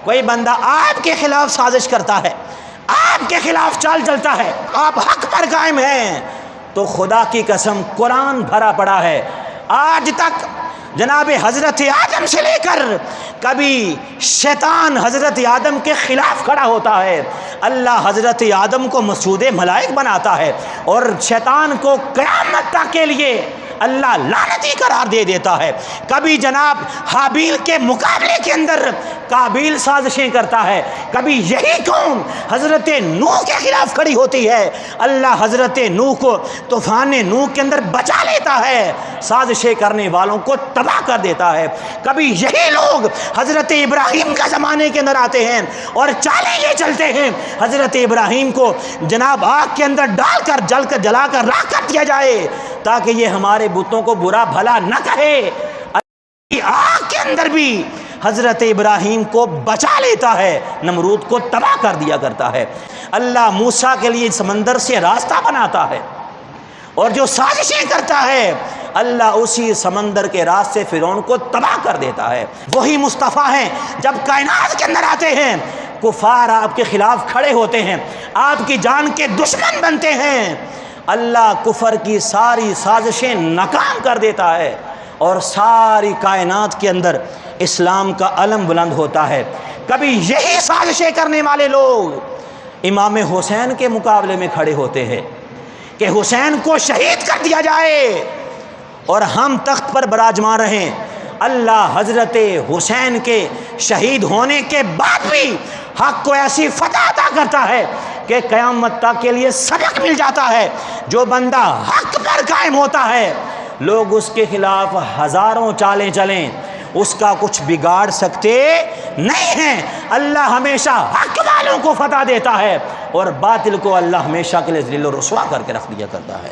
कोई बंदा आपके खिलाफ साजिश करता है, आपके खिलाफ चाल चलता है, आप हक पर कायम हैं, तो खुदा की कसम कुरान भरा पड़ा है। आज तक जनाब हज़रत आदम से लेकर कभी शैतान हज़रत आदम के ख़िलाफ़ खड़ा होता है, अल्लाह हज़रत आदम को मसूद मलाइक बनाता है और शैतान को क़यामत तक के लिए अल्लाह लानती करार दे देता है। कभी जनाब हाबील के मुकाबले के अंदर काबिल साजिशें करता है, कभी यही कौम हज़रत नूह के ख़िलाफ़ खड़ी होती है, अल्लाह हज़रत नूह को तूफ़ान नूह के अंदर बचा लेता है, साजिशें करने वालों को तबाह कर देता है। कभी यही लोग हज़रत इब्राहीम का ज़माने के अंदर आते हैं और चालें ये चलते हैं हज़रत इब्राहीम को जनाब आग के अंदर डालकर जलाकर राख कर दिया जाए ताकि ये हमारे बुतों को बुरा भला न कहे। आग के अंदर भी हज़रत इब्राहीम को बचा लेता है, नमरूद को तबाह कर दिया करता है। अल्लाह मूसा के लिए समंदर से रास्ता बनाता है और जो साजिशें करता है अल्लाह उसी समंदर के रास्ते फिरौन को तबाह कर देता है। वही मुस्तफ़ा हैं, जब कायनात के अंदर आते हैं कुफार आपके ख़िलाफ़ खड़े होते हैं, आपकी जान के दुश्मन बनते हैं, अल्लाह कुफर की सारी साजिशें नाकाम कर देता है और सारी कायनात के अंदर इस्लाम का अलम बुलंद होता है। कभी यही साजिशें करने वाले लोग इमाम हुसैन के मुकाबले में खड़े होते हैं कि हुसैन को शहीद कर दिया जाए और हम तख्त पर बराजमान रहें। अल्लाह हज़रत हुसैन के शहीद होने के बाद भी हक़ को ऐसी फतह अता करता है कि क़यामत तक के लिए सबक मिल जाता है। जो बंदा हक़ पर कायम होता है लोग उसके ख़िलाफ़ हज़ारों चालें चलें, उसका कुछ बिगाड़ सकते नहीं हैं। अल्लाह हमेशा हक़ वालों को फतह देता है और बातिल को अल्लाह हमेशा के लिए ज़िल्ल व रुसवा करके रख दिया करता है।